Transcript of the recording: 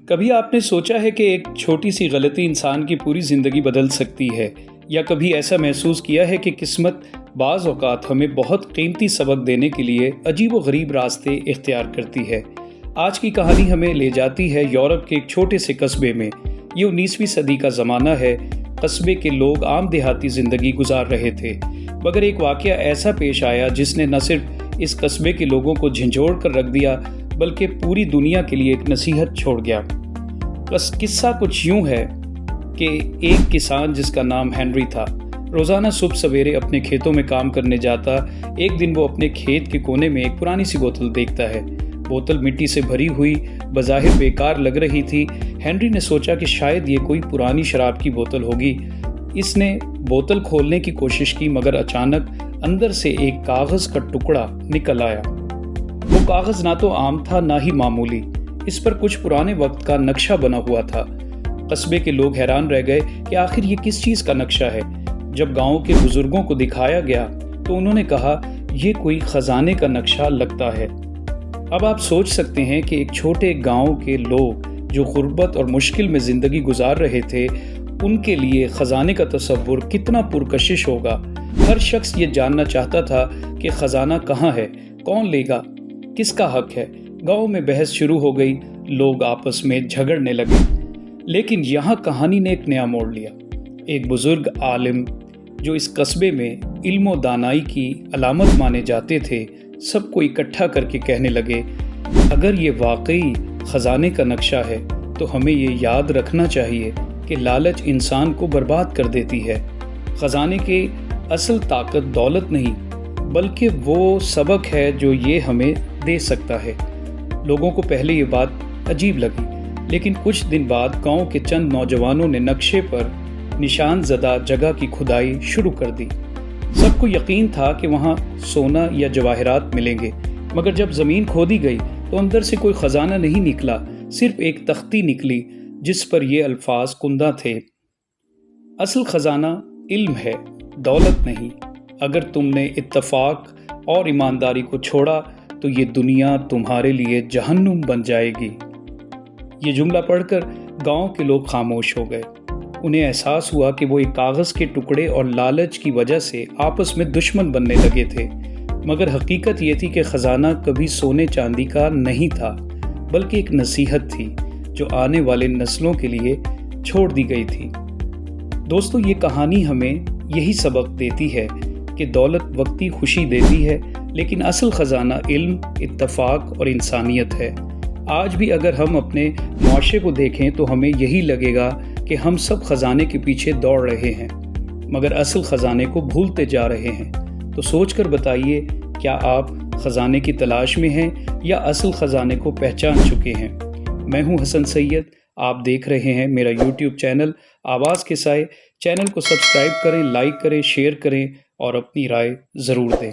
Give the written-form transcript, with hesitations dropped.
کبھی آپ نے سوچا ہے کہ ایک چھوٹی سی غلطی انسان کی پوری زندگی بدل سکتی ہے، یا کبھی ایسا محسوس کیا ہے کہ قسمت بعض اوقات ہمیں بہت قیمتی سبق دینے کے لیے عجیب و غریب راستے اختیار کرتی ہے؟ آج کی کہانی ہمیں لے جاتی ہے یورپ کے ایک چھوٹے سے قصبے میں۔ یہ 19ویں صدی کا زمانہ ہے۔ قصبے کے لوگ عام دیہاتی زندگی گزار رہے تھے، مگر ایک واقعہ ایسا پیش آیا جس نے نہ صرف اس قصبے کے لوگوں کو جھنجھوڑ کر رکھ دیا بلکہ پوری دنیا کے لیے ایک نصیحت چھوڑ گیا۔ بس قصہ کچھ یوں ہے کہ ایک کسان جس کا نام ہنری تھا، روزانہ صبح سویرے اپنے کھیتوں میں کام کرنے جاتا۔ ایک دن وہ اپنے کھیت کے کونے میں ایک پرانی سی بوتل دیکھتا ہے۔ بوتل مٹی سے بھری ہوئی بظاہر بیکار لگ رہی تھی۔ ہنری نے سوچا کہ شاید یہ کوئی پرانی شراب کی بوتل ہوگی۔ اس نے بوتل کھولنے کی کوشش کی، مگر اچانک اندر سے ایک کاغذ کا ٹکڑا نکل آیا۔ وہ کاغذ نہ تو عام تھا نہ ہی معمولی، اس پر کچھ پرانے وقت کا نقشہ بنا ہوا تھا۔ قصبے کے لوگ حیران رہ گئے کہ آخر یہ کس چیز کا نقشہ ہے۔ جب گاؤں کے بزرگوں کو دکھایا گیا تو انہوں نے کہا، یہ کوئی خزانے کا نقشہ لگتا ہے۔ اب آپ سوچ سکتے ہیں کہ ایک چھوٹے گاؤں کے لوگ جو غربت اور مشکل میں زندگی گزار رہے تھے، ان کے لیے خزانے کا تصور کتنا پرکشش ہوگا۔ ہر شخص یہ جاننا چاہتا تھا کہ خزانہ کہاں ہے، کون لے گا، کس کا حق ہے۔ گاؤں میں بحث شروع ہو گئی، لوگ آپس میں جھگڑنے لگے۔ لیکن یہاں کہانی نے ایک نیا موڑ لیا۔ ایک بزرگ عالم جو اس قصبے میں علم و دانائی کی علامت مانے جاتے تھے، سب کو اکٹھا کر کے کہنے لگے، اگر یہ واقعی خزانے کا نقشہ ہے تو ہمیں یہ یاد رکھنا چاہیے کہ لالچ انسان کو برباد کر دیتی ہے۔ خزانے کی اصل طاقت دولت نہیں، بلکہ وہ سبق ہے جو یہ ہمیں دے سکتا ہے۔ لوگوں کو پہلے یہ بات عجیب لگی، لیکن کچھ دن بعد گاؤں کے چند نوجوانوں نے نقشے پر نشان زدہ جگہ کی کھدائی شروع کر دی۔ سب کو یقین تھا کہ وہاں سونا یا جواہرات ملیں گے، مگر جب زمین کھودی گئی تو اندر سے کوئی خزانہ نہیں نکلا، صرف ایک تختی نکلی جس پر یہ الفاظ کندہ تھے، اصل خزانہ علم ہے، دولت نہیں۔ اگر تم نے اتفاق اور ایمانداری کو چھوڑا تو یہ دنیا تمہارے لیے جہنم بن جائے گی۔ یہ جملہ پڑھ کر گاؤں کے لوگ خاموش ہو گئے۔ انہیں احساس ہوا کہ وہ ایک کاغذ کے ٹکڑے اور لالچ کی وجہ سے آپس میں دشمن بننے لگے تھے، مگر حقیقت یہ تھی کہ خزانہ کبھی سونے چاندی کا نہیں تھا، بلکہ ایک نصیحت تھی جو آنے والے نسلوں کے لیے چھوڑ دی گئی تھی۔ دوستو، یہ کہانی ہمیں یہی سبق دیتی ہے کہ دولت وقتی خوشی دیتی ہے، لیکن اصل خزانہ علم، اتفاق اور انسانیت ہے۔ آج بھی اگر ہم اپنے معاشرے کو دیکھیں تو ہمیں یہی لگے گا کہ ہم سب خزانے کے پیچھے دوڑ رہے ہیں، مگر اصل خزانے کو بھولتے جا رہے ہیں۔ تو سوچ کر بتائیے، کیا آپ خزانے کی تلاش میں ہیں یا اصل خزانے کو پہچان چکے ہیں؟ میں ہوں حسن سید، آپ دیکھ رہے ہیں میرا یوٹیوب چینل آواز کے سائے۔ چینل کو سبسکرائب کریں، لائک کریں، شیئر کریں اور اپنی رائے ضرور دیں۔